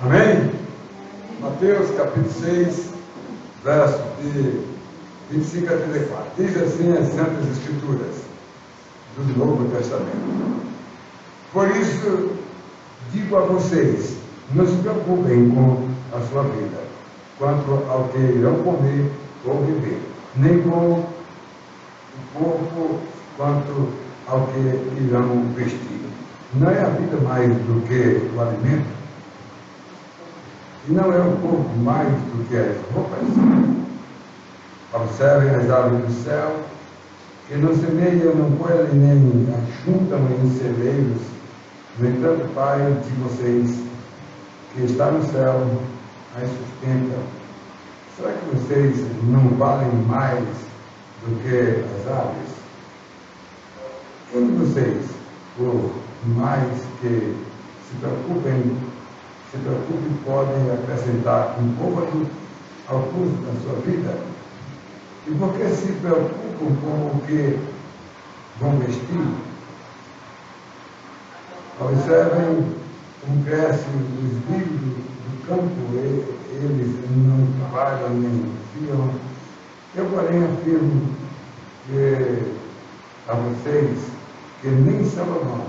Amém? Mateus capítulo 6, verso de 25 a 34. Diz assim as Santas Escrituras do Novo Testamento. Por isso, digo a vocês, não se preocupem com a sua vida, quanto ao que irão comer ou beber, nem com o corpo, quanto ao que irão vestir. Não é a vida mais do que o alimento? E não é o corpo mais do que as roupas? Observem as aves do céu, que não semeiam, não colhem, nem ajuntam em celeiros. No entanto, o Pai de vocês, que está no céu, as sustenta. Será que vocês não valem mais do que as aves? Quem de vocês, por mais que se preocupem, podem acrescentar um côvado ao curso da sua vida? E por que se preocupam com o que vão vestir? Observem como crescem os lírios do campo, eles não trabalham nem fiam. Eu, porém, afirmo a vocês que nem Salomão,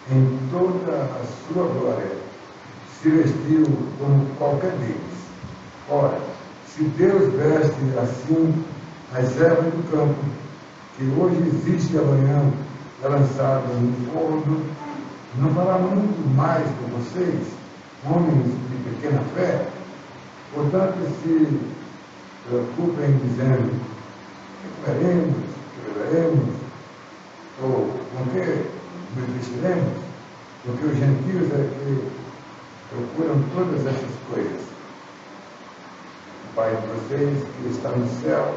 em toda a sua glória, se vestiu como qualquer deles. Ora, se Deus veste assim as ervas do campo, que hoje existe e amanhã é lançada no forno, não fará muito mais por vocês, homens de pequena fé? Portanto, se preocupem dizendo: que comeremos, que beberemos, ou com que nos vestiremos? Porque os gentios é que procuram todas essas coisas. O Pai de vocês, que está no céu,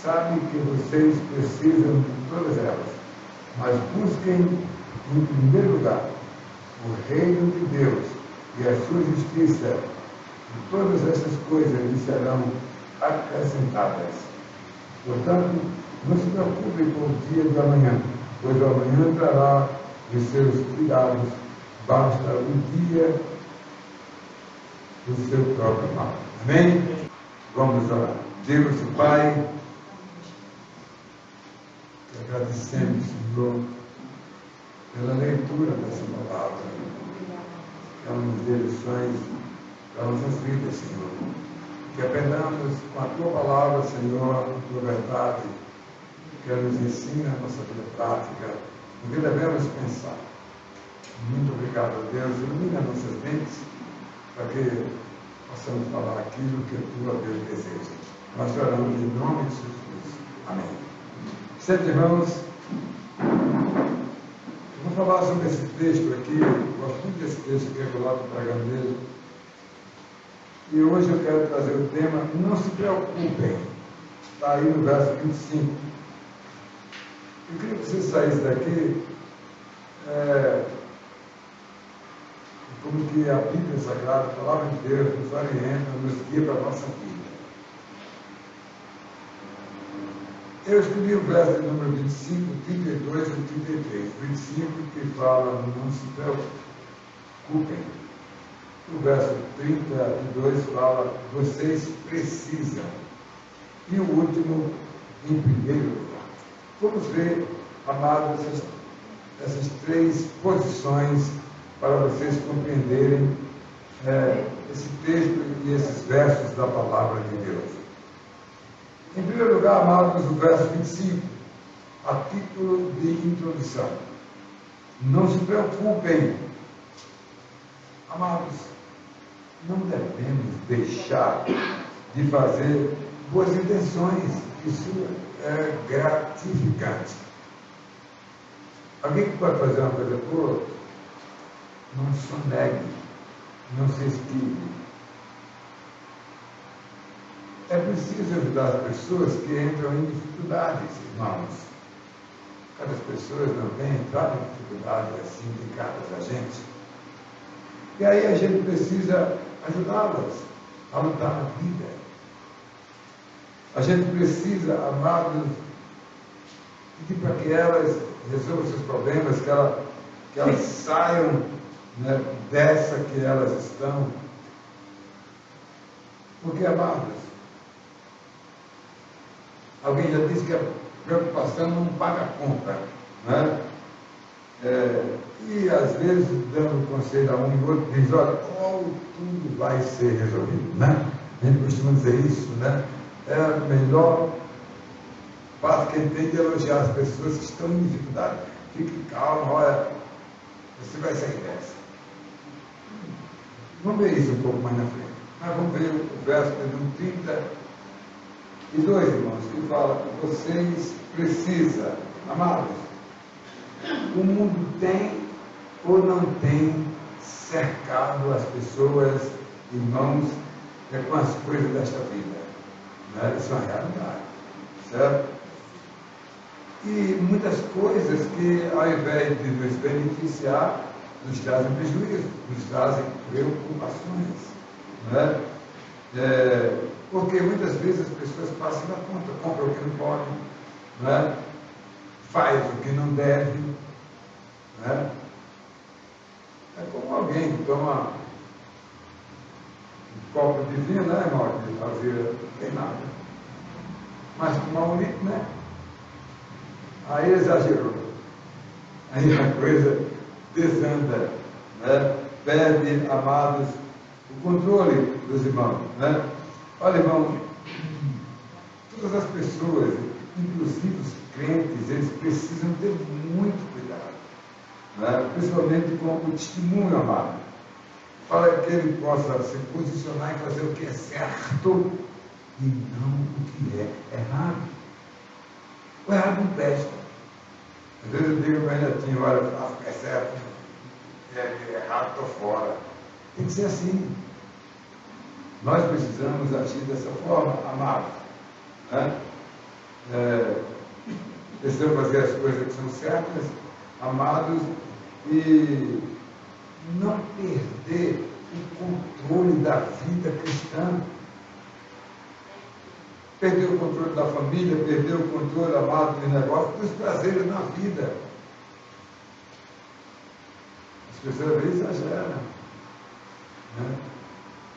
sabe que vocês precisam de todas elas, mas busquem em primeiro lugar o reino de Deus e a sua justiça, e todas essas coisas lhe serão acrescentadas. Portanto, não se preocupe com o dia de amanhã, pois o amanhã trará os seus cuidados. Basta o dia do seu próprio mal. Amém? Vamos orar. Deus e Pai, que agradecemos, Senhor, pela leitura dessa palavra, que ela nos dê lições para nossas vidas, Senhor. Que aprendamos com a Tua palavra, Senhor, a Tua verdade, que ela nos ensina a nossa vida prática, o que devemos pensar. Muito obrigado, Deus. Ilumina nossas mentes para que possamos falar aquilo que a Tua Deus deseja. Nós oramos em nome de Jesus. Amém. Sempre, irmãos, eu vou falar sobre esse texto aqui. Eu gosto muito desse texto que eu coloco pregando nele. E hoje eu quero trazer o tema: não se preocupem. Está aí no verso 25. Eu queria que você saísse daqui como que a Bíblia Sagrada, a Palavra de Deus, nos orienta, nos guia para a nossa vida. Eu escolhi o verso de número 25, 32 e 33. 25 que fala: não se preocupem. O verso 32 fala: vocês precisam. E o último, em primeiro lugar. Vamos ver, amados, essas três posições para vocês compreenderem esse texto e esses versos da Palavra de Deus. Em primeiro lugar, amados, o verso 25, a título de introdução. Não se preocupem. Amados, não devemos deixar de fazer boas intenções. Isso é gratificante. Alguém que pode fazer uma coisa boa, não sonegue, não se esquive. É preciso ajudar as pessoas que entram em dificuldades, irmãos. Cada pessoa não vem entrar em dificuldades assim ligadas a gente. E aí a gente precisa ajudá-las a lutar na vida. A gente precisa, amados, pedir para que elas resolvam seus problemas, que elas saiam né, dessa que elas estão. Porque, amados, alguém já disse que a preocupação não paga a conta, né? E às vezes, dando conselho a um e outro, diz, olha, tudo vai ser resolvido, né? A gente costuma dizer isso, né? É a melhor parte que a gente tem de elogiar as pessoas que estão em dificuldade. Fique calmo, olha, você vai sair dessa. Vamos ver isso um pouco mais na frente. Mas vamos ver o verso de 32, irmãos, que fala, vocês precisam, amados, o mundo tem ou não tem cercado as pessoas, irmãos, com as coisas desta vida. Né? Isso é uma realidade, certo? E muitas coisas que, ao invés de nos beneficiar, nos trazem prejuízo, nos trazem preocupações. Né? Porque muitas vezes as pessoas passam na conta, compram o que não podem, né? Faz o que não deve. Né? É como alguém que toma um copo de vinho, né, irmão? De fazer, não tem nada. Mas tomar um litro, né? Aí exagerou. Aí a coisa desanda, né? Perde, amados, o controle dos irmãos. Né? Olha, irmão, todas as pessoas, inclusive os crentes, eles precisam ter muito cuidado, né? Principalmente com o testemunho, amado, para que ele possa se posicionar e fazer o que é certo e não o que é errado. O errado não presta. Às vezes eu digo para meu netinho, olha, faço o que é certo, é errado, estou fora. Tem que ser assim. Nós precisamos agir dessa forma, amados. Né? Precisamos fazer as coisas que são certas, amados, e não perder o controle da vida cristã. Perder o controle da família, perder o controle, amado, do negócio, dos prazeres na vida. As pessoas às vezes exageram, né?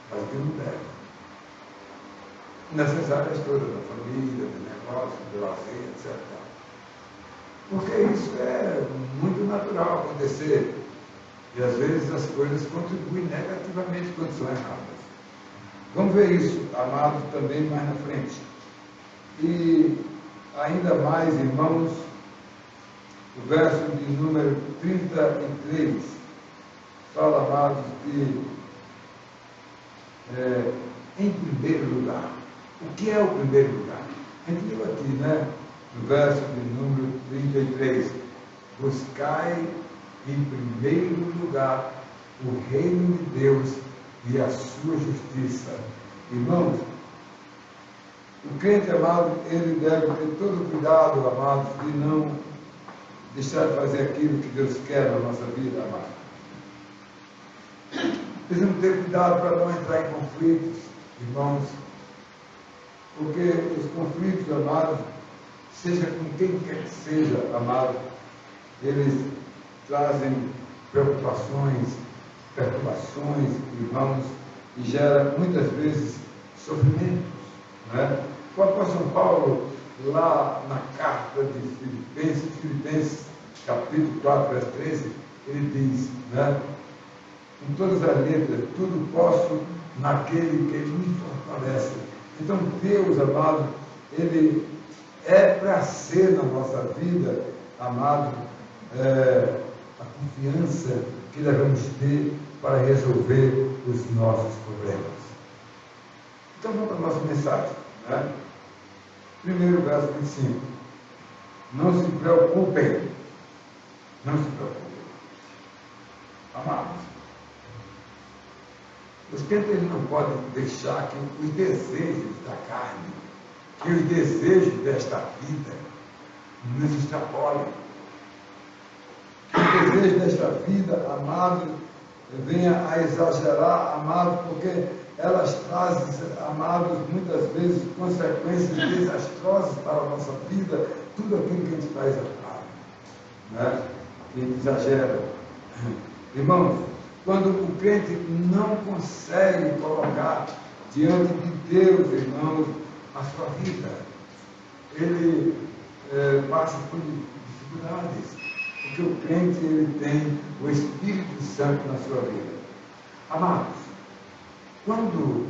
Faz o que não deve. Nessas áreas todas, da família, do negócio, do lazer, etc. Porque isso é muito natural acontecer. E às vezes as coisas contribuem negativamente quando são erradas. Vamos ver isso, amados, também mais na frente. E ainda mais, irmãos, o verso de número 33 fala, amados, que em primeiro lugar. O que é o primeiro lugar? A gente leu aqui, né? No verso de número 33. Buscai em primeiro lugar o reino de Deus e a sua justiça. Irmãos, o crente, amado, ele deve ter todo o cuidado, amados, de não deixar de fazer aquilo que Deus quer na nossa vida, amado. Precisamos ter cuidado para não entrar em conflitos, irmãos, porque os conflitos, amados, seja com quem quer que seja, amado, eles trazem preocupações, perturbações, irmãos, e gera muitas vezes sofrimentos. Né? O apóstolo Paulo, lá na carta de Filipenses, capítulo 4, verso 13, ele diz, né? Com todas as letras, tudo posso naquele que me fortalece. Então, Deus, amado, ele é para ser na nossa vida, amado, a confiança que devemos ter para resolver os nossos problemas. Então, vamos para a nossa mensagem. Né? Primeiro verso 25. Não se preocupem. Não se preocupem. Amados, os crentes eles não podem deixar que os desejos da carne, que os desejos desta vida nos extrapolem. Que o desejo desta vida, amado, venha a exagerar, amado, porque elas trazem, amados, muitas vezes consequências desastrosas para a nossa vida, tudo aquilo que a gente faz errado, né? Que exagera. Irmãos, quando o crente não consegue colocar diante de Deus, irmãos, a sua vida, ele passa por dificuldades, porque o crente ele tem o Espírito Santo na sua vida. Amados, quando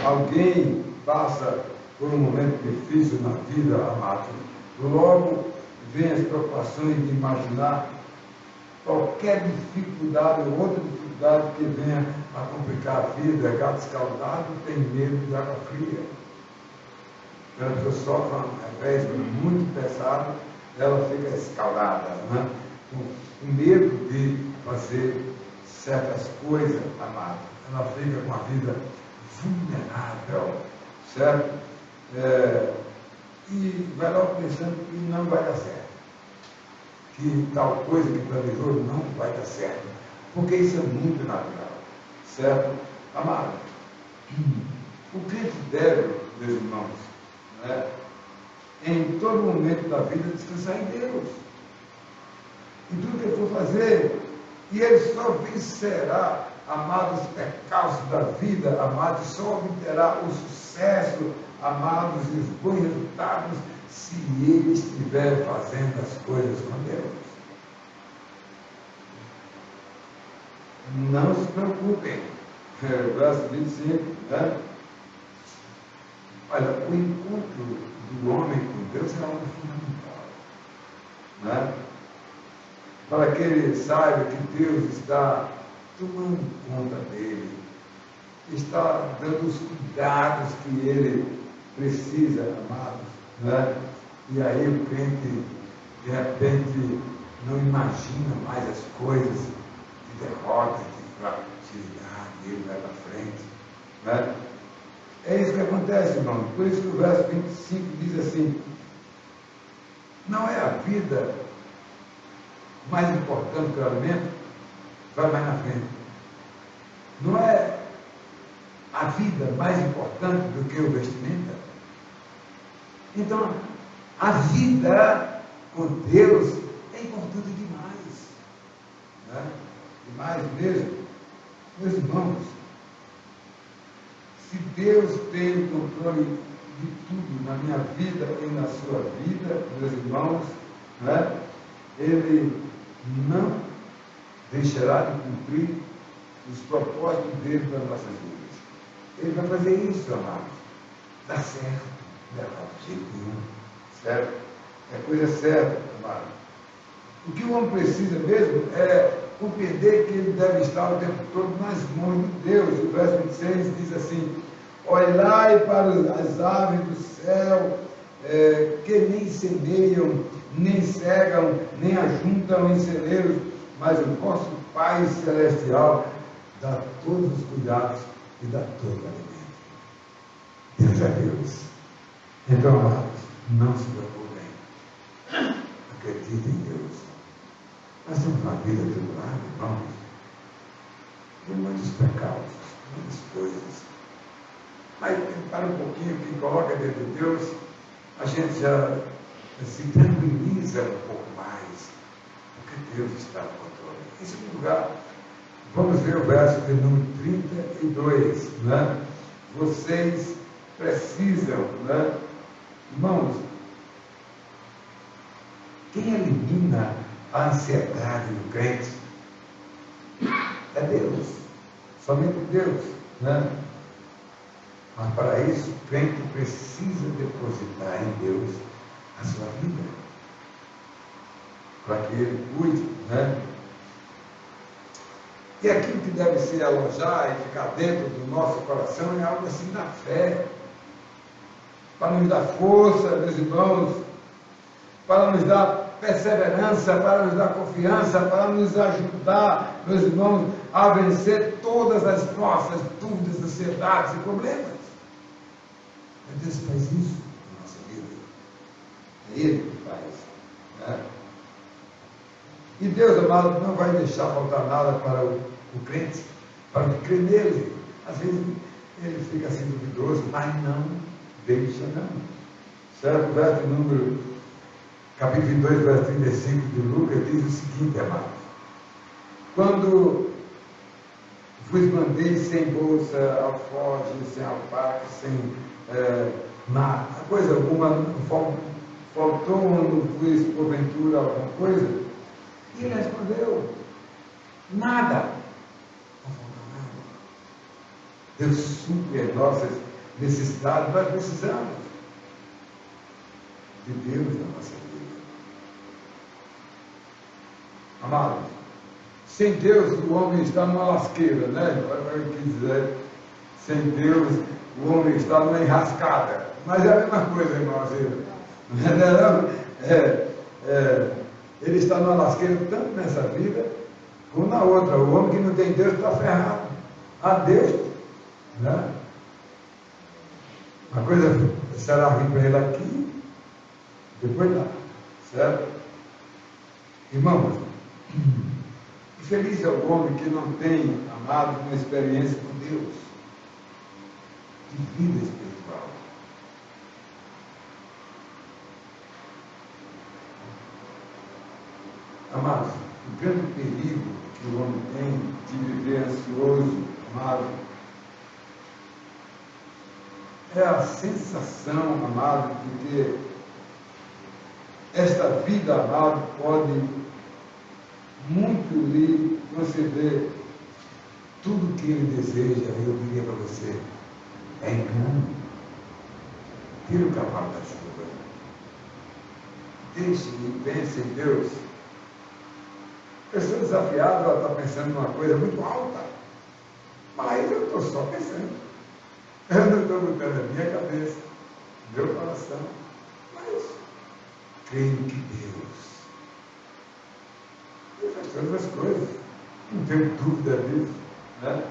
alguém passa por um momento difícil na vida, amados, logo vem as preocupações de imaginar qualquer dificuldade ou outra dificuldade que venha a complicar a vida. Gato escaldado tem medo de água fria. Quando a pessoa sofre um revés muito pesado, ela fica escaldada, né? Com medo de fazer certas coisas, amado. Ela fica com a vida vulnerável, certo? E vai logo pensando que não vai dar certo, que tal coisa que planejou não vai dar certo, porque isso é muito natural, certo? Amado, o crente deve, meus irmãos, né, em todo momento da vida descansar em Deus, em tudo que ele for fazer, e ele só vencerá, amados, os percalços da vida, amados, só obterá o sucesso, amados, e os bons resultados, se ele estiver fazendo as coisas com Deus. Não se preocupem. Verso 25, né? Olha, o encontro do homem com Deus é algo fundamental, né? Para que ele saiba que Deus está tomando conta dele, está dando os cuidados que ele precisa, amados, né? E aí o crente, de repente, não imagina mais as coisas de derrota, de fragilidade, ele vai para frente, né? É isso que acontece, irmão. Por isso que o verso 25 diz assim: não é a vida mais importante que o alimento, vai mais na frente. Não é a vida mais importante do que o vestimenta. Então, a vida com Deus é importante demais, né? Demais mesmo. Meus irmãos, se Deus tem o controle de tudo na minha vida e na sua vida, meus irmãos, né? Ele não deixará de cumprir os propósitos dele para nossas vidas. Ele vai fazer isso, amados. Dá certo, não é de jeito nenhum, certo? É coisa certa, amado. O que o homem precisa mesmo é compreender que ele deve estar o tempo todo nas mãos de Deus. O verso 26 diz assim: olhai para as aves do céu, que nem semeiam, nem cegam, nem ajuntam em celeiros, mas o vosso Pai Celestial dá todos os cuidados e dá todo o alimento. Deus é Deus. Então, amados, não se preocupem. Acreditem em Deus. Nós temos uma vida tribulada, irmãos, de muitos pecados, muitas coisas. Mas para um pouquinho, quem coloca dentro de Deus, a gente já se tranquiliza um pouco mais, porque Deus está no controle. Em segundo lugar, vamos ver o verso de número 32, né? Vocês precisam, né? Irmãos, quem elimina a ansiedade do crente é Deus, somente Deus, né? Mas para isso, o crente precisa depositar em Deus a sua vida, para que ele cuide, né? E aquilo que deve se alojar e ficar dentro do nosso coração é algo assim da fé, para nos dar força, meus irmãos, para nos dar perseverança, para nos dar confiança, para nos ajudar, meus irmãos, a vencer todas as nossas dúvidas, ansiedades e problemas. Deus faz isso na nossa vida. É Ele que faz, né? E Deus, amado, não vai deixar faltar nada para o crente, para o que crê nele. Às vezes ele fica assim duvidoso, mas não deixa não. Certo? O verso número, capítulo 22, verso 35 de Lucas, diz o seguinte, amado: quando vos mandei sem bolsa, alforje, sem alpaque, sem nada, coisa alguma, faltou-vos porventura alguma coisa? E ele respondeu, nada. Não faltou nada. Deus supre as nossas necessidades, nós precisamos de Deus na nossa vida. Amados, sem Deus o homem está numa lasqueira, né? Sem Deus o homem está numa enrascada. Mas é a mesma coisa, irmãozinho. Ele está numa lasqueira tanto nessa vida como na outra. O homem que não tem Deus está ferrado. A Deus, né? Uma coisa será ruim para ele aqui, depois lá, certo? Irmãos, feliz é o homem que não tem, amado, uma experiência com Deus, de vida espiritual. Amados, o grande perigo que o homem tem de viver ansioso, amado, é a sensação, amado, de que esta vida, amado, pode muito lhe conceder tudo o que ele deseja. Eu diria para você, é engano. Tira o cavalo da chuva. Deixe e pense em Deus. A pessoa desafiada, ela está pensando numa coisa muito alta, mas eu estou só pensando. Eu não estou botando a minha cabeça, meu coração, mas creio que Deus faz todas as coisas, não tenho dúvida disso, né?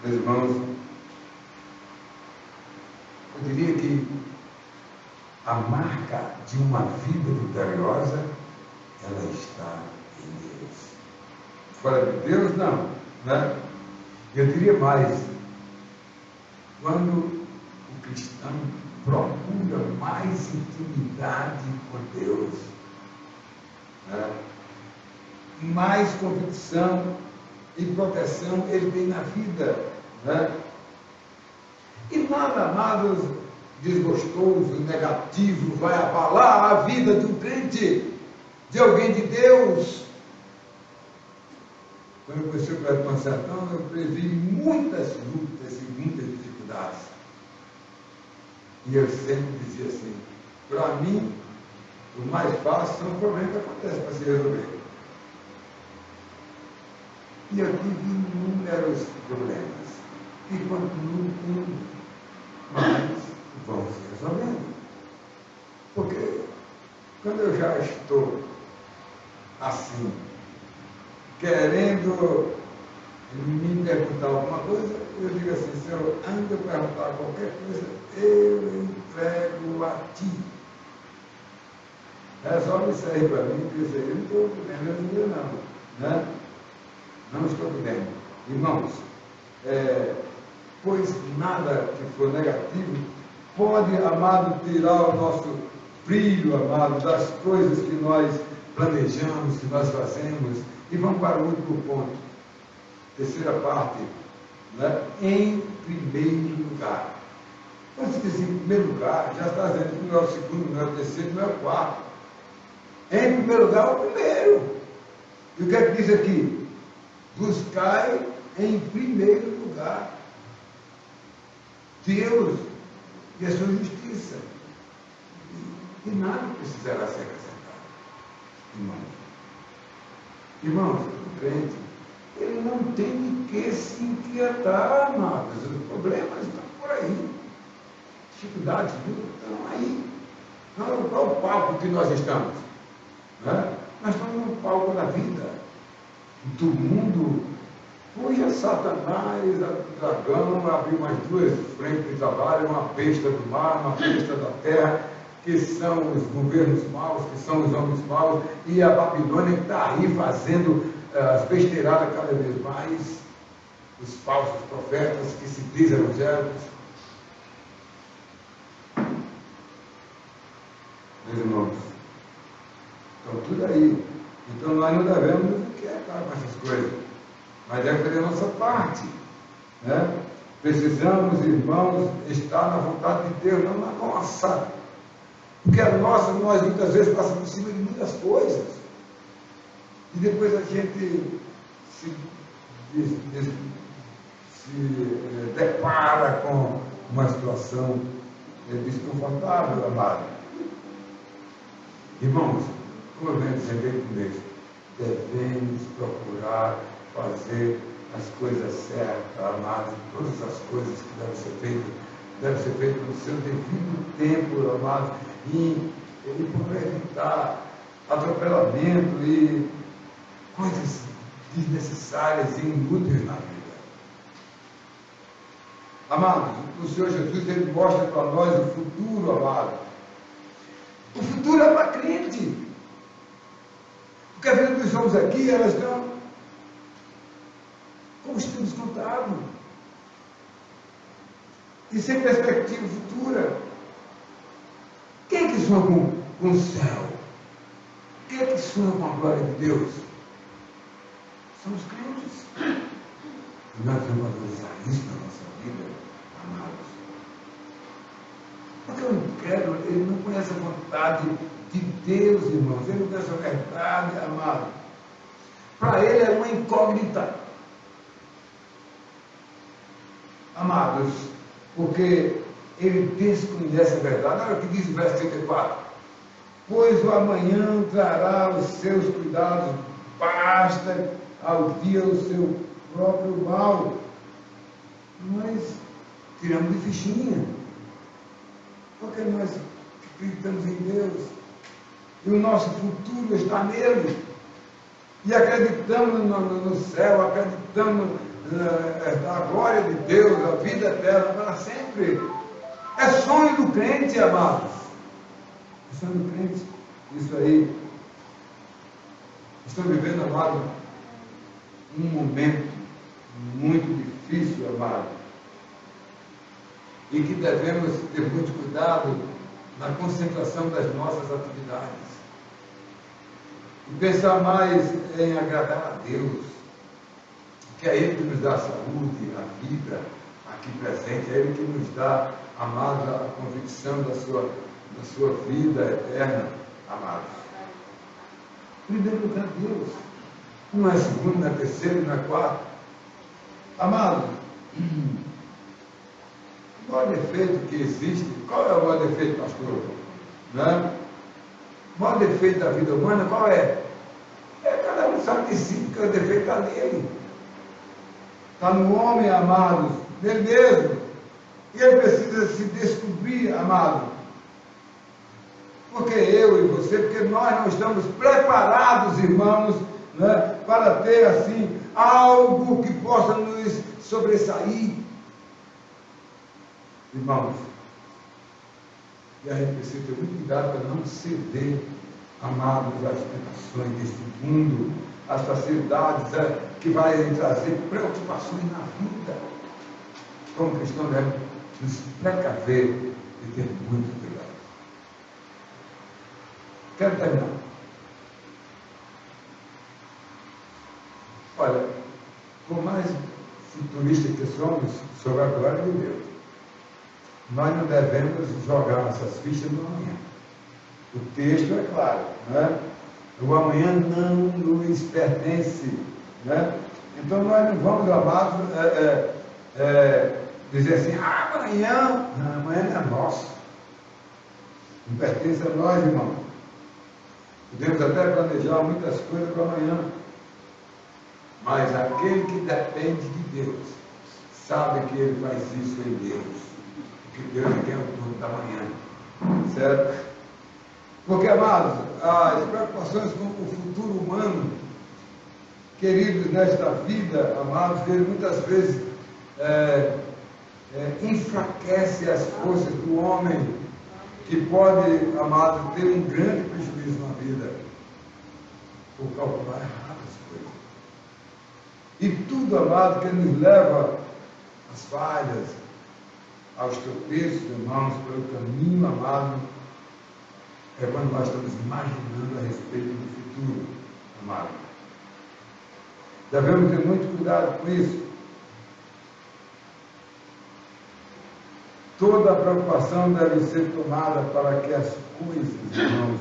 Meus irmãos, eu diria que a marca de uma vida vitoriosa, ela está em Deus. Fora de Deus, não, né? Eu diria mais, quando o cristão procura mais intimidade com Deus, né? Mais convicção e proteção ele tem na vida, né? E nada, amados, desgostoso, negativo, vai abalar a vida de um crente, de alguém de Deus. Quando eu comecei o Cléber Sertão, eu previ muitas lutas e muitas dificuldades. E eu sempre dizia assim, para mim, o mais fácil são os problemas que acontecem para se resolver. E eu tive inúmeros problemas. E continuo tendo, mas vão se resolvendo. Porque quando eu já estou assim, querendo me perguntar alguma coisa, eu digo assim, Senhor, antes de eu perguntar qualquer coisa, eu entrego a Ti. Resolve isso aí para mim, porque isso aí eu não estou podendo resolver não, né? Não estou podendo. Irmãos, pois nada que for negativo pode, amado, tirar o nosso brilho, amado, das coisas que nós planejamos, que nós fazemos. E vamos para o último ponto, terceira parte, né? Em primeiro lugar. Quando se diz em primeiro lugar, já está dizendo que não é o segundo, não é o terceiro, não é o quarto. Em primeiro lugar, é o primeiro. E o que é que diz aqui? Buscai em primeiro lugar Deus e a sua justiça. E nada precisará ser acrescentado. Irmãos, o crente, ele não tem de que se inquietar, amados. Os problemas estão por aí. Dificuldades estão aí. Não, qual o palco que nós estamos? Né? Nós estamos no palco da vida, do mundo, cuja Satanás, o dragão, abriu mais duas frentes de trabalho, uma besta do mar, uma besta da terra, que são os governos maus, que são os homens maus, e a Babilônia que está aí fazendo as besteiradas cada vez mais, os falsos profetas que se dizem evangélicos. Meus irmãos, estão tudo aí. Então nós não devemos nos inquietar com essas coisas. mas deve fazer a nossa parte, né? Precisamos, irmãos, estar na vontade de Deus, não na nossa. Porque a nossa, nós muitas vezes passamos por cima de muitas coisas. E depois a gente se depara com uma situação desconfortável, amado. Irmãos, como eu venho dizendo com Deus, devemos procurar fazer as coisas certas, amados, todas as coisas que devem ser feitas no seu devido tempo, amados, e por evitar atropelamento e coisas desnecessárias e inúteis na vida. Amados, o Senhor Jesus, Ele mostra para nós o futuro, amado. O futuro é para crente. Porque a vida dos homens aqui, elas estão como estamos contados. E sem perspectiva futura. Quem é que sonha com o céu? Quem é que sonha com a glória de Deus? São os crentes. E nós vamos valorizar isso na nossa vida, amados. Porque o incrédulo, ele não conhece a vontade de Deus, irmãos. Ele não conhece a verdade, amado. Para ele é uma incógnita. Amados, porque ele desconhece a verdade. Olha o que diz o verso 34. Pois o amanhã trará os seus cuidados, basta ao dia o seu próprio mal. Nós tiramos de fichinha. Porque nós acreditamos em Deus. E o nosso futuro está nele. E acreditamos no céu, acreditamos na glória de Deus, a vida eterna para sempre. É sonho do crente, amados. É sonho do crente. Isso aí. Estamos vivendo, amado, um momento muito difícil, amado. E que devemos ter muito cuidado na concentração das nossas atividades. E pensar mais em agradar a Deus, que é Ele que nos dá a saúde, a vida aqui presente, é Ele que nos dá, amados, a convicção da sua vida eterna, amados. Em primeiro lugar, Deus. Não é segundo, não é terceiro, não é quarto. Amado, o maior defeito que existe, qual é o maior defeito, pastor? Né? O maior defeito da vida humana, qual é? Cada um sabe de si, porque o defeito está nele. Está no homem, amados, nele mesmo. E ele precisa se descobrir, amado. Porque eu e você, porque nós não estamos preparados, irmãos, né, para ter assim algo que possa nos sobressair. Irmãos, e a gente precisa ter muito cuidado para não ceder, amados, às tentações deste mundo, às facilidades que vai trazer preocupações na vida. Como cristão, devemos nos precaver e ter muito cuidado. Quero terminar. Olha, por mais futuristas que somos sobre a glória de Deus, nós não devemos jogar nossas fichas no amanhã. O texto é claro, né? O amanhã não nos pertence, né? Então nós não vamos, amados, dizer assim, amanhã, não, amanhã não é nosso. Não pertence a nós, irmão. Podemos até planejar muitas coisas para amanhã, mas aquele que depende de Deus, sabe que ele faz isso em Deus. Que Deus é quem é o dono da manhã, certo? Porque, amados, as preocupações com o futuro humano, queridos, nesta vida, amados, ele muitas vezes enfraquece as forças do homem, que pode, amado, ter um grande prejuízo na vida, por calcular errado as coisas. E tudo, amado, que nos leva às falhas, aos tropeços, irmãos, pelo caminho, amado, é quando nós estamos imaginando a respeito do futuro, amado. Devemos ter muito cuidado com isso. Toda a preocupação deve ser tomada para que as coisas, irmãos,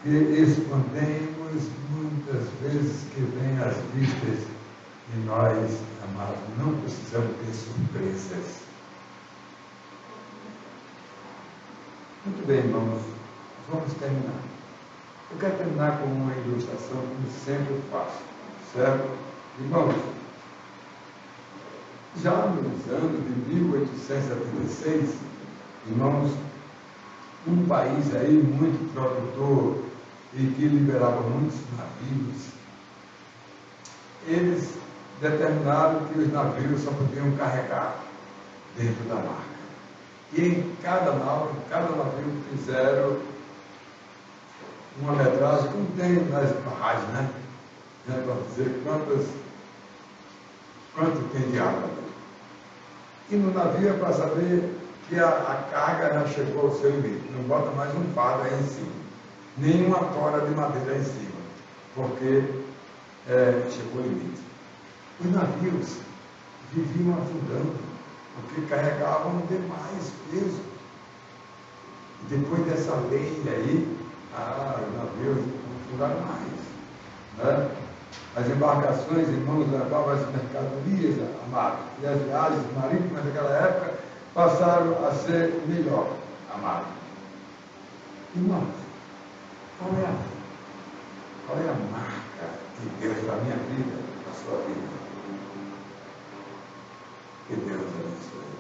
que escondemos muitas vezes que vêm às vistas, e nós, amados, não precisamos ter surpresas. Muito bem, irmãos, vamos terminar. Eu quero terminar com uma ilustração, como sempre faço, certo? Irmãos, já nos anos de 1876, irmãos, um país aí muito produtor e que liberava muitos navios, eles determinaram que os navios só podiam carregar dentro da marca. E em cada navio fizeram uma metragem, como tem nas barragens, né? Para dizer quanto tem de água. E no navio é para saber que a carga já chegou ao seu limite. Não bota mais um fardo aí em cima, nem uma tora de madeira aí em cima, porque chegou o limite. Os navios viviam afundando, porque carregavam demais peso. E depois dessa lei aí, os navios afundaram mais. Né? As embarcações, irmãos, levavam as mercadorias, amados, e as viagens marítimas daquela época passaram a ser melhor, amados. Irmãos, qual é a marca de Deus para a minha vida, para a sua vida? Que Deus abençoe.